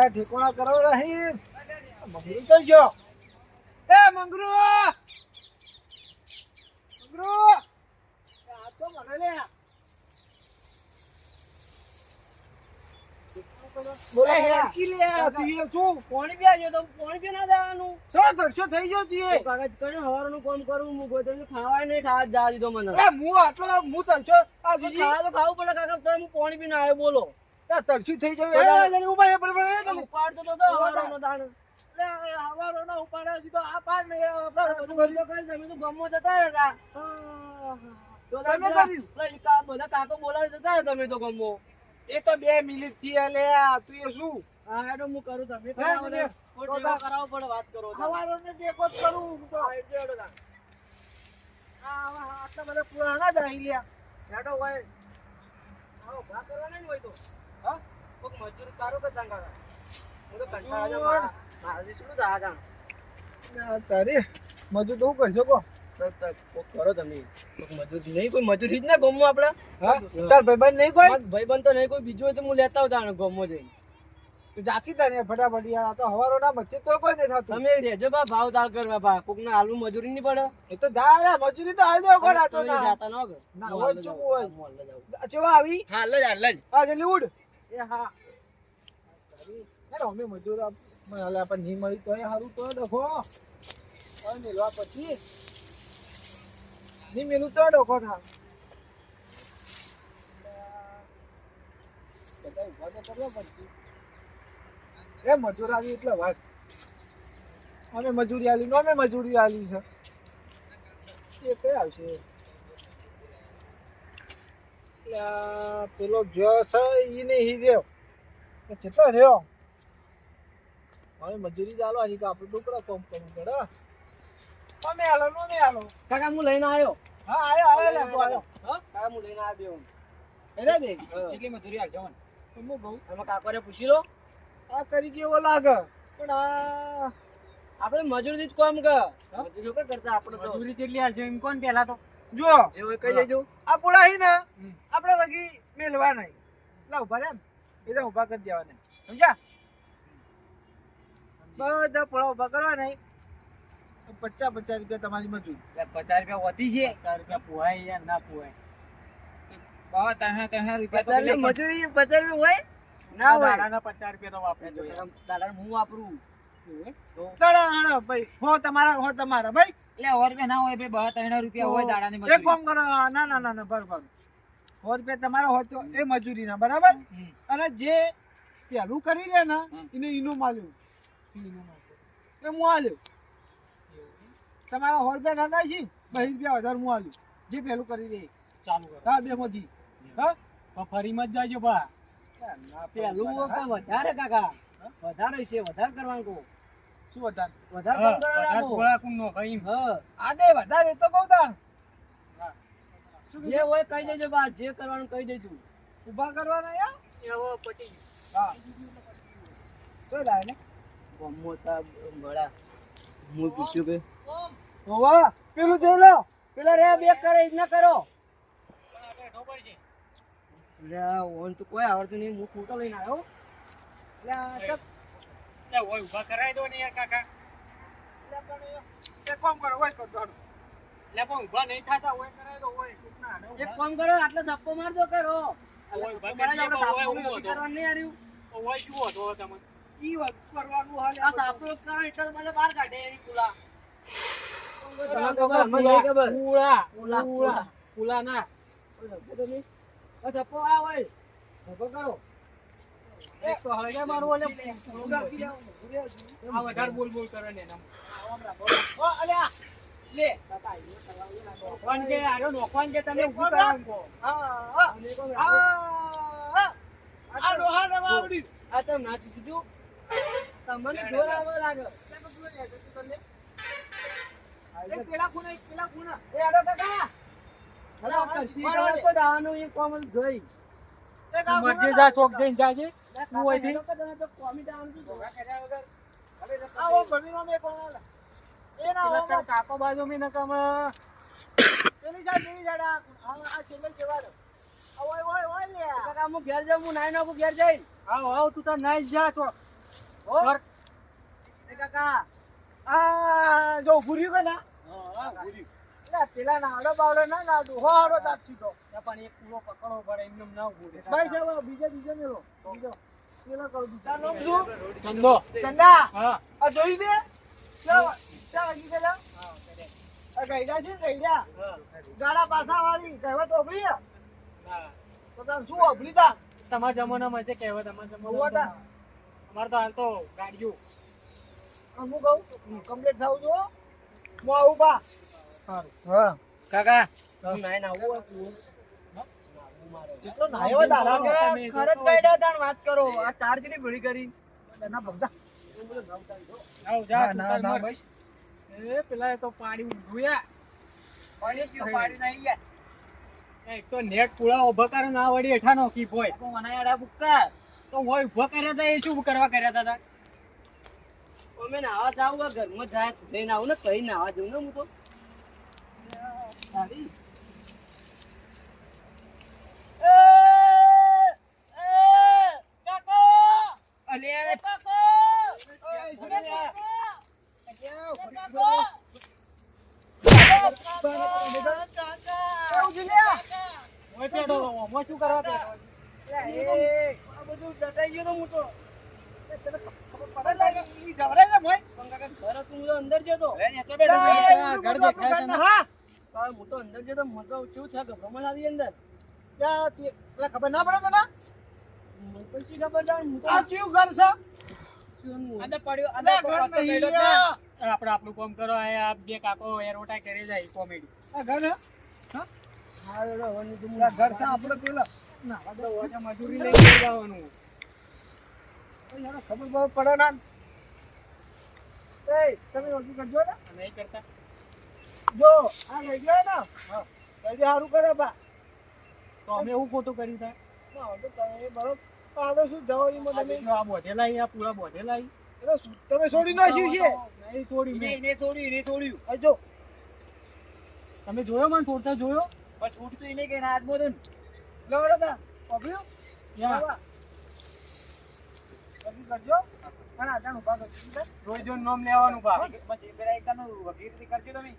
ઠેકોણા કરો રહી મંગરૂ તો જો એ મંગરૂ મંગરૂ આ તો મને લે બોલે હે કી લે તું શું પાણી પીવા જો તો પાણી પી ના દેવાનું ચલો ધરશો થઈ ગયો તીએ કાગજ કરીને હવારનું કામ કરું હું ગોતમ ખાવાય નહીં ખાવા જ જા દીધો મને એ હું આટલો હું ધરશો આ જીજી ખાવા તો ખાવું પડે કાકા તો હું પાણી પીને આવ્યો બોલો આ ધરશું થઈ ગયો એ જને ઉભા એ બરાબર ઉપાડતો તો હવારનો દાણ લે હવારો ના ઉપાડ્યા જી તો આ પાર ને આપડા બધું બધું કરી તમે તો ગમો જતા હતા તો તમે કર્યું બધા કાકો બોલાવી જતા હતા તમે તો ગમો એ તો 2 મિનિટ થી લે તું એ શું હા હેડો હું કરું તમે કરાવો કરાવો પડે વાત કરો હવારો ને ટેકો જ કરું તો હેડો તા આ આટલા બધા પુરાણા જ રહી લ્યા હેડો હોય આવો ભા કરવા નહીં હોય તો હા કોક મજૂર કારો કે ચાંગા હું તો કંટાળા જ મારા શું દાદા તારે મજૂર તો કરશો કો કોક કરો તમે કોક મજૂર નહીં કોઈ મજૂર જ ના ગમો આપડા હા તાર ભાઈબંધ નહીં કોઈ ભાઈબંધ તો નહીં કોઈ બીજો હોય તો હું લેતા આવતા ગમો જઈને તો જાકી તાને ફટાફટ યાર આ તો હવારો ના મધ્ય તો કોઈ નહીં થતું તમે રેજો બા ભાવ તાલ કરવા બા કોક ના હાલવું મજૂરી નહીં પડે એ તો જા મજૂરી તો હાલ દેવો કોણ આ તો ના જાતા ન ના હોય ચૂક હોય ચેવા આવી હાલ જ આ જલ્દી ઉડ એ હા હેડો અમે મજૂર હાલે આપણે નહીં મળી તો સારું તો ડખો અને મેલવા પછી નહીં મેલું તો ડખો થા બધા ઉભા તો કરવા પડશે એ મજૂર આવી એટલે વાત અમે મજૂરી આલી અમે મજૂરી આલી છે એ કઈ આવશે પેલો જો છે ઈ ને હી રહ્યો એ કેટલો રહ્યો હવે મજૂરી ચાલો હજી આપણે દુકરા કોમ કરવું પડે અમે હાલો નો મે હાલો કાકા હું લઈને આવ્યો હા આયો લે તો આયો હા કાકા હું લઈને આવ્યો એને બે કેટલી મજૂરી આવજો મને તમે બહુ એમાં કાકોને પૂછી લો આ કરી કેવો લાગે પણ આ આપણે મજૂરી જ કામ કર મજૂરી કે કરતા આપણે તો મજૂરી કેટલી આવજો એમ કોણ પહેલા તો જો જે હોય કહી દેજો આ પુડા હી ને આપણે વગી મેલવા નહીં લા ઉભા રે એટલે ઉભા કરી દેવા નહીં સમજ્યા બધા પુડા ઉભા કરવા નહીં 50 રૂપિયા તમારી મજૂરી 50 રૂપિયા હોતી છે 50 રૂપિયા પોહાય યાર ના પોહાય બાવા તહે રૂપિયા મજૂરી 50 રૂપિયા હોય ના હોય દાડાના 50 રૂપિયા તો વાપરે જોઈએ દાડા હું વાપરું તો દાડા ભાઈ હો તમારા ભાઈ એટલે 100 રૂપિયા ના હોય ભાઈ 3 રૂપિયા હોય દાડાની મજૂરી એક કામ કરો ના બરાબર 100 રૂપિયા તમારા હોય તો એ મજૂરી ના બરાબર અને જે પેલું કરી લે ને એને ઈનો માલ્યો એ હું આલ્યો તમારા 100 રૂપિયા ના થાય છે 20 રૂપિયા વધારે હું આલ્યો જે પેલું કરી દે ચાલુ કરો હા બે માંથી હા ફરી મત જાજો બા પેલું વધારે કાકા વધારે છે વધારે કરવાનું કહો શું વધારે વધારે ગોળા કું નો કઈ હા આ દે વધારે તો કહું તાણ જે હોય કહી દેજો બા જે કરવાનું કહી દેજો ઊભા કરવાના યાર એવો પટી હા તો લાય ને મોટા બડા હું પૂછ્યું કે ઓવા પેલું જોઈ લો પેલા રે બે કરે જ ના કરો લે ઓન તો કોઈ આવડતું નહીં હું ફોટો લઈને આવ્યો લે ચપ લે ઓય ઊભા કરાઈ દો ને યાર કાકા લે પણ એક કામ કરો હોય કર દો લે પણ ઊભા નહીં થાતા ઓય કરાઈ દો ઓય એક કામ કરો આટલો ધક્કો માર દો કરો ઓય ઊભા કરી દો ઓય હું કરવાનું નહીં આર્યું ઓય શું હતો તમને ઈ વાત કરવાનું હાલે આ સાપરો કારણ એટલે મને બહાર કાઢે એની કુલા કુલા ના આ ધપ્પો આ હોય ધપ્પો કરો એક તો હળગે મારું ઓલે આ વધારે બોલ કરે ને નામ ઓ અલ્યા લે નોખવાન કે આરો નોખવાન કે તમે ઊભું કરવાનું કો હા આ રોહા રવા આવડી આ તો ના દીધું તમને જોર આવવા લાગે પેલા ખૂણા એ આડો કાકા હલા કસ્તી તો દાવાનું એ કોમ જોઈ મરજે જા ચોક જઈને જાજે હું હોય થી તો કોમી દાવાનું તો ધોકા કર્યા વગર આવો ભમીનો મે કોણ એ ના લતર કાકો બાજુ મે નકમ પેલી જાડા આ છેલ્લે કેવા દો ઓય લે કાકા હું ઘેર જાઉં હું નાઈ નાખું ઘેર જઈ આવ તું તો નાઈ જા તો હો એ કાકા આ જો ઊભું રહ્યું કે ના હા ભૂરી એટલે પેલા નાડો બાવડો ના નાડું હો હારો તાત સીધો પણ એક પૂરો પકડવો પડે એમને ના ઉભું રહે. ભાઈ સાહેબ બીજો મેલો બીજો પેલો કરું બીજા નામ શું ચંદો ચંદા હા આ જોઈ દે ચાલ ચાલ હજી પેલા હા કરે. આ ગઈડા છે ગઈડા હા ગાડા પાછા વાળી કહેવત ઓબળી હા. તો તાર શું ઓબળી તા તમારા જમાનામાં છે કહેવત અમારા હોવા તા જમાનામાં અમારે તો હાલ તો ગાડીઓ હું કહું કમ્પ્લીટ થાવું જો હું આવું બા સારું હા કાકા હું નાઈને આવું આ કૂવો? જેટલો નાયો દાદા તમે ખરજ કાઢ્યા તાણ વાત કરો આ ચાર કેટલી ભરી કરી ના ભગતા આવ જા ના, તું ના, તાર ના, મર. ભાઈ. એ પેલા એ તો પાડી ઊંધું યા. પાણી કયું પાણી નહીં યાર એક તો નેટ પૂળા ઉભા કરે ના વળી હેઠા નોખી ભોય. મને યાર બુક્કા તો હોય ઉભા કર્યા હતા એ શું કરવા કર્યા હતા તાર? અમે નાવા જાવ ઘરમાં જાય જઈને આવું ને કઈ નાવા જવું ને હું તો તારી. ઓય પેડો ઓમો શું કરવા પેડો? આ બધું જટાઈ ગયો તો હું તો ઘર હતું, હું તો અંદર જતો ઘર દેખાય તને? હું તો અંદર જતો મને તો શું છે ગભરામણ આવી અંદર ખબર ના પડે તને મને પછી ખબર જાય હું તો આ કયું ઘર છે શું હું અંદર પડ્યો અંદર ઘર નહીં આપણે આપણું કામ કરો આ બે કાકો એરોટા કરી જાય કોમેડી. આ ઘર હે? હા એડો હવાની તો આ ઘર છે આપણો પેલા ના તો ઓજા મજૂરી લઈને જવાનું. યાર ખબર બહુ પડે ના એ તમે ઓછી કરજો ને નહીં કરતા જો આ લઈ ગયો ને હા જલ્દી સારું કરે બા તો અમે એવું ખોટું કર્યું તા? ના તો તમે બરોબર આ તો શું જવાનીમાં આ તમે બીજો આ બોધેલા ઈ, આ પૂરા બોધેલા ઈ. એ તો તમે છોડી નાખ્યું છે નહીં છોડી મેં. એને છોડ્યું આ જો તમે જોયો મને છોડતા જોયો? પણ છૂટતું એને કે હાથ બોધું લવડો તા પકડ્યું યા. બાબા જલ્દી કરજો અને આજાન ઉભા કરજો રોજ જોઈને નામ લેવાનું બા. કરજો તમે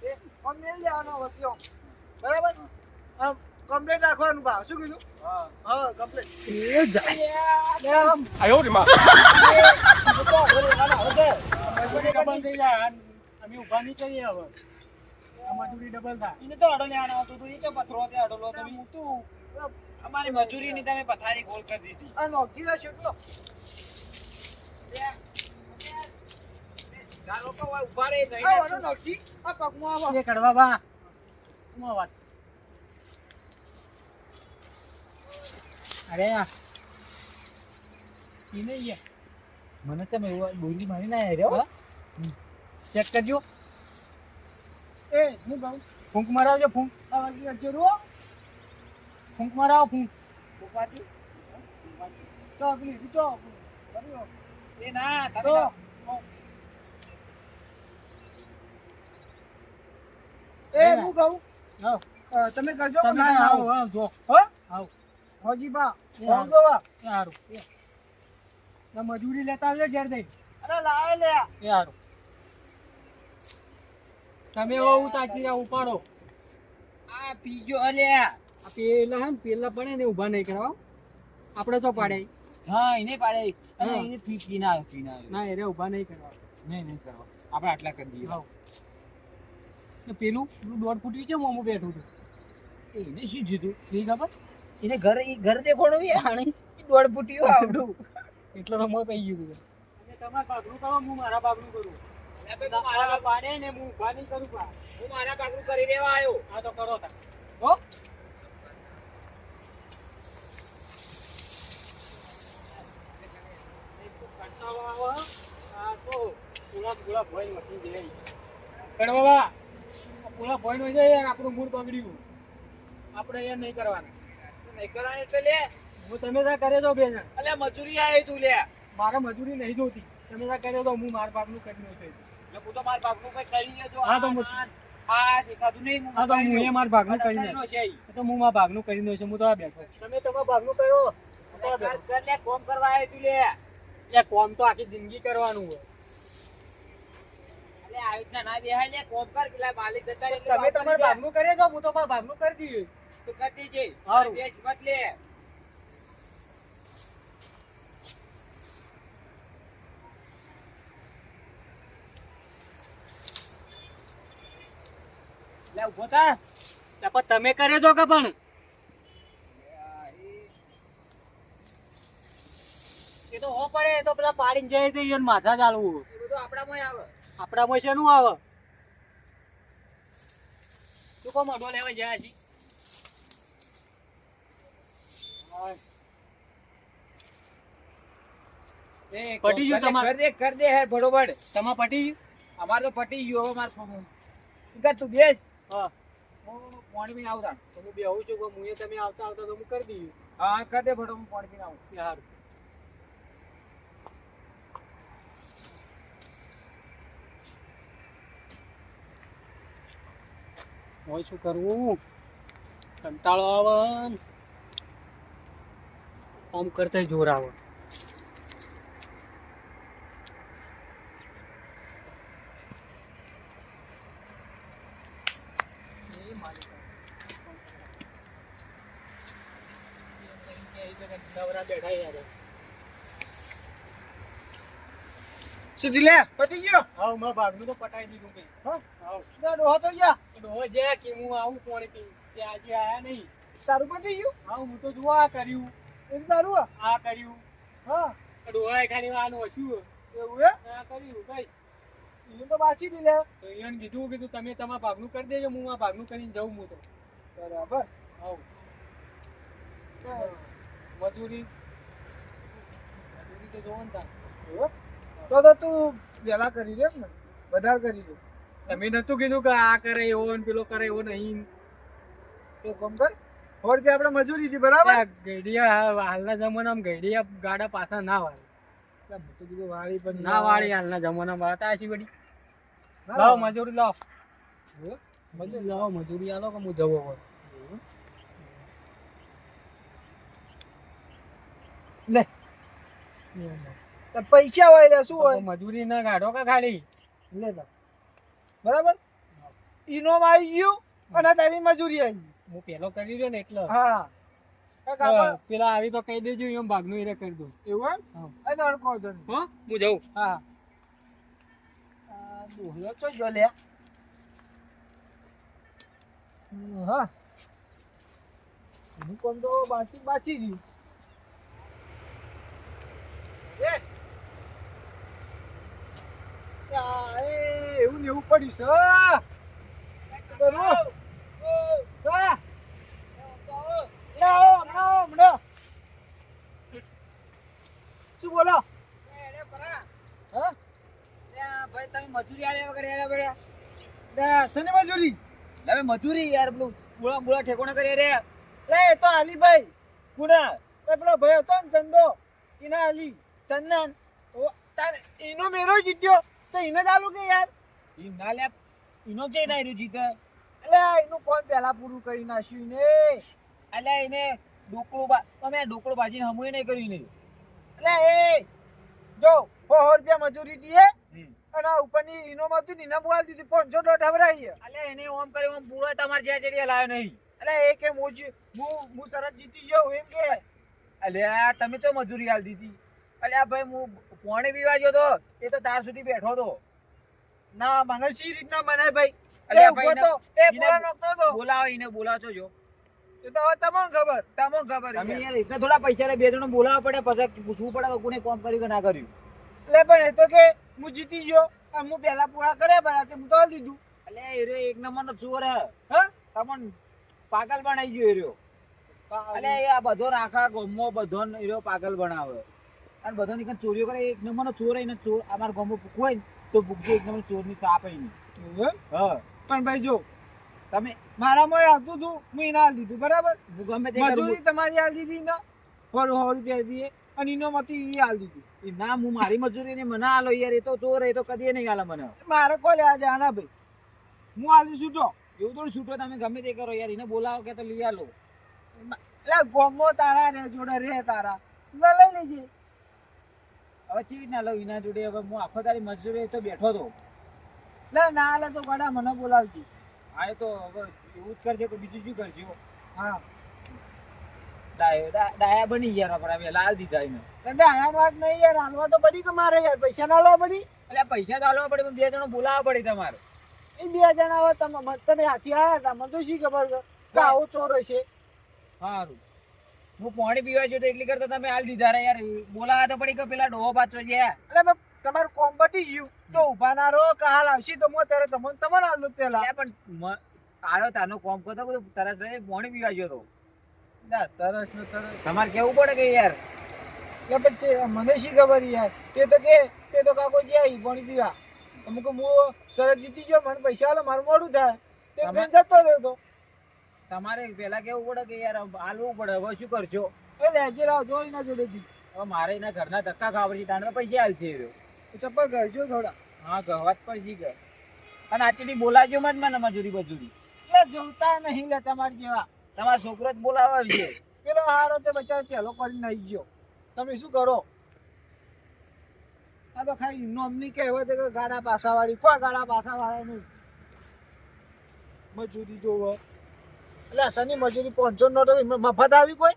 એ કોમ મેલ લેવાનો વસ્યો બરાબર આમ કમ્પ્લીટ રાખવાનું બા શું કીધું હા કમ્પ્લીટ એ જા. મજૂરી ડબલ થઈ જાય. અમે ઊભા નહીં કરીએ હવે. આ મજૂરી ડબલ થાય. એને તો અડો લેવાનો આવતો તો એ તો પથરો તે અડો લો તમે અમારી મજૂરી ની તમે પથારી ગોળ કરી દીધી આ નોકરી ના શેટલો લોકો ઉભા રહે આ વાળો નોકરી આ પગમાં આવો એ કડવા બા. શું વાત? અરે આ ઈ નહીં યાર. મને તમે બોલી મારી ના આવ્યો ચેક કરજો. એ હું કહું ફૂંક મરાવજો ફૂંક. આ વાગી કરજો રો ફૂંક મરાવો ફૂંક. ઉપાટી ચોકલી ચોકલી એ ના તમે તો એ હું કહું આવ. તમે કરજો તમે ના આવો આવો આવો જો. હો આવો. હોજી બા એ ફોન દો બા એ હારું. ના મજૂરી લેતા આવજો ઘેર દઈ. અરે લાય લે એ હારું. તમે એવો ઉતાચી રહ્યા ઉપાડો. આ પીજો અલ્યા આ પેલા હે ને પેલા પડે ને ઊભા નહીં કરાવો. આપણે તો પાડે. હા એને પાડે હા. એને પીના આવ્યો ના એ રે ઊભા નહીં કરવા. નહીં કરવા આપણે આટલા કરી દઈએ આવો. તો પેલું દોઢ ફૂટી છે મોમું બેઠું હતું. એને શું જીધું શી ખબર? એને ઘર દેખોણું આણી દોઢ ફૂટ્યું આવડું એટલો રમો પઈ ગયું બધું. તમારે ભાગનું કરો હું મારા ભાગનું કરું. મારા પાડે ને હું ઊભા નહીં કરું પા. હું મારા પાકનું કરી દેવા આવ્યો હા તો કરો તા. હો કંટાળો આવે. આ તો પૂરા ભોય નથી જાય. કડવા બા, આ પૂરા ભોય નો જાય યાર આપણું મૂડ બગડ્યું. આપણે યાર નહીં કરવાનું. નહીં કરવાની એટલે લે હું તમે ત્યાં કરે દો બે જણ. અલ્યા મજૂરી આવી તું લે મારે મજૂરી નહીં જોતી. તમે ત્યાં કરે દો હું મારા ભાગનું કરી નાખું. એટલે હું તો મારા પાકનું કઈ કરી લેજો હા તો હું આ દેખાતું નહીં હા તો હું એ મારા ભાગનું કરી નાખ. છે ઈ. તો હું મારા ભાગનું કરી દઉં છું. હું તો આ બેઠો. તમે તમારા ભાગનું કરો. કર લે કોમ કરવા આવ્યો તું લે એ કોમ તો આખી જિંદગી કરવાનું હોય. અલે આવી રીતના ના બેહાય લે, કોમ કર, પેલા માલિક જતા રહે એટલે તમે વાત તમારે કરી દે. ભાગનું કરે છો, હું તો મારા ભાગનું કરી દઈએ. તો કરી દેજે. હારું. બેસ મત લે. લે ઉભો થા. તો પણ તમે કરે છો કે પણ એ તો હો પડે, એ તો પેલા પાડીને જાય તો એને માથા ચાલવું. એ બધું આપણામાંય આવે. આપણામાં શેનું આવે? તું કોમ અડો લેવા જાય છે? એ પટી ગયું કોમ તમારે? કર દે હે બરોબર. તમારે પટી ગયું? અમાર તો પટી ગયું હવે માર ફોન. તું બેસ. હા. હું પાણી પીને આવું તાણ. તો હું બેહું છું, પણ હું તમે આવતા આવતા તો હું કરી દઈએ. હા કર દે ફટો, હું પાણી પીને આવું. યાર હોય શું કરવું? કંટાળો આવે ને. કામ કરતા જોર આવે. નવરા બેઠા યાર. સુધી લે પટી ગયો. હા, મારા ભાગનું તો પટાઈ દીધું કઈ. હા હા. ડોહો તો ગયા. ડોહો જે કે હું આવું પાણી પી, તે આજે આયા નહીં. તારું પટી ગયું. હા, હું તો જોવા કર્યું, એ તારું આ. આ કર્યું. હા ડોહાએ ખાલી આનું ઓછું એવું હે. આ કર્યું કઈ. ઈ તો બાચી દી લે. તો એને કીધું તમે તમારા ભાગનું કરી દેજો, હું આ ભાગનું કરીને જઉં. હું તો બરાબર. આવું મજૂરી તો જોવો ને તાર. એવું? તો તું વેલા કરી દે ને, વધારે કરી દે. તમે નતું કીધું કે આ કરે એવો ને પેલો કરે એવો નહીં. તો કામ કર. 100 રૂપિયા આપણે મજૂરી હતી બરાબર. આ ગઈડિયા હાલના જમાનામાં ગઈડિયા ગાડા પાછા ના વાળે. મેં તો કીધું વાળી પણ ના વાળી હાલના જમાનામાં હતા હશી બધી. ના લાવો વાળી. મજૂરી લાવો. એવું? મજૂરી લાવો, મજૂરી આલો કે હું જવો હોય. લે તો પૈસા હોય લે શું હોય મજૂરી ના કાઢો કે ખાલી. લે તો. બરાબર. ઇનોમ આવી ગયું અને તારી મજૂરી આવી ગઈ. હું પેલો કરી રહ્યો ને એટલે હા કાકા આપણે- પેલા આવી તો કહી દેજો, એમ ભાગનું હીરે કરી દઉં. એવું એમ હા. એ તો અડકો હતો નહીં. હો, હું જાઉં. હા ડોહલો તો જો લે. હા હું કોમ તો બાચી ગયું. એવું ને એવું પડ્યું છે. કરું. હા. લે આવો, હમણાં. શું બોલો? એને પરા. હા લે ભાઈ તમે મજૂરી આલ્યા વગર યાર બડ્યા. લે શેની મજૂરી? હવે મજૂરી યાર પેલું બોળા બોળા ઠેકોણા કરી રે. લે એ તો આલીભાઈ કુડા એ પેલો ભાઈ હતો ને ચંદો એના આલી. ચંદન ઓ તાર એનો મેરો જીત્યો તો એને જ આલું કે યાર. ઈ ના લે ઈનો ચે ના રહ્યું જીત. એટલે એનું કોણ પહેલા પૂરું કરી નાખ્યું ને. અલ્યા એને ડોકળો તમે ડોકળો ભાજીને હમુય નહીં કર્યું નહીં. એટલે એ જો 100 રૂપિયા મજૂરી દીએ અને આ ઉપરની ઇનોમ હતું ને એના બોલ દીધી 500 દોઢ હવરાઈએ. અલ્યા એને ઓમ કર્યો ઓમ પૂરો તમારે જ્યાં ચડીયા લાવ્યો નહીં. એટલે એ કે હું સરસ જીતી ગયો એમ કે. અલ્યા તમે તો મજૂરી આલ દીધી. અલ્યા ભાઈ હું પોણે પીવા ગયો તો એ તો તાર સુધી બેઠો તો. ના મને સી રીતના બનાય ભાઈ. અલ્યા એ ભાઈ ઊભો તો એ પૂરા નોખતો તો. બોલાવો એને બોલાવો છો. એ તો હવે તમને ખબર. તમને ખબર છે. તમે યાર એટલે થોડા પૈસા લે બે જણ બોલાવવા પડે પછી પૂછવું પડે કે કોને કોમ કર્યું કે ના કર્યું. એટલે પણ એ તો કે હું જીતી ગયો અને હું પહેલા પૂરા કર્યા બરાબર હું તો આલી દીધું. અલ્યા એ રહ્યો એક નંબરનો ચોર હે. હા તમને પાગલ બનાવી ગયો એ રહ્યો. અલ્યા એ આ બધો આખા ગામમાં બધો એ રહ્યો પાગલ બનાવે. અને બધો નીકળ ચોરીઓ કરે એક નંબરનો ચોર એને ચોર અમારા ગામમાં ભૂખવું હોય ને તો ભૂખજે એક નંબર ચોરની સાપ એની. હા પણ ભાઈ જો તમે મારામાં આવતું હતું હું એને આલી દીધું બરાબર. હું ગમે તે કરું. મજૂરી તમારી આલી દીધી ને 100 રૂપિયા દીએ અને ઇનોમાંથી એ આલી દીધી. ના હું મારી મજૂરી ને મને આલો યાર એ તો ચોર એ તો કદી નહીં આલે મને. મારે કોઈ લેવા દેવાના ભાઈ હું આલી છૂટો. એવું થોડું છૂટો તમે ગમે તે કરો યાર એને બોલાવો કે તો લઈ આલો. એટલે ગોમો તારા રે જોડે રે તારા લઈ લેજે. હવે ચીજ ના લઉં એના જોડે હવે હું આખો તારી મજૂરી તો બેઠો તો ના હાલે તો ગોડા મને બોલાવજી. હા એ તો હવે એવું જ કરશે તો બીજું શું કરજો હા ડાયા બની ગયા આપણે વેલા હાલ દીધા એને એટલે આયા વાત નહીં યાર, હાલવા તો પડી કે મારે યાર, પૈસા ના લાવવા પડી. એટલે પૈસા તો હાલવા પડે પણ 2 જણો બોલાવવા પડે તમારે એ 2 જણા હોય તમે હાથી આવ્યા હતા, મને તો શી ખબર છે કે આવો ચોર હશે. સારું હું પાણી પીવા છું તો એટલી કરતા તમે હાલ દીધા રે યાર બોલાવા તો પડી કે પેલા ડોહો પાછો ગયા એટલે તમારું કોમ પટી ગયું તો ઉભા ના રહો કે હાલ આવશી તો હું ત્યારે તમને હાલ દઉં પેલા. પણ આવ્યો તાનો કોમ કરતો કે તરસ રહે પાણી પીવા ગયો તો તરસ ને તરસ તમારે કેવું પડે કે યાર એટલે પછી મને શી ખબર યાર, તે તો કાકો ગયા પાણી પીવા, અમુક હું સરસ જીતી ગયો, મને પૈસા આલો મારું મોડું થાય તે કઈ જતો રહ્યો તો. તમારે પેલા કેવું પડે કે યાર હાલવું પડે હવે શું કરશો એ લેજે રાવ જો એના જોડેથી હવે મારે એના ઘરના ધક્કા ખાવા પડશે તાણે પૈસા હાલ છે ચપ્પલ કરજો થોડા. હા ગવાત પડશે કે અને આચડી બોલાવજો મત મને મજૂરી બજૂરી એ જોતા નહીં લે તમારી જેવા, તમારો છોકરો જ બોલાવે છે પેલો હારો તે બચારો પહેલો કરીને આવી ગયો, તમે શું કરો? આ તો ખાલી નોમની કહેવત કે ગાડા પાસાવાળી, કોઈ ગાડા પાસાવાળાનું મજૂરી જોવો એટલે શની મજૂરી 500 નો તો મફત આવી કોઈ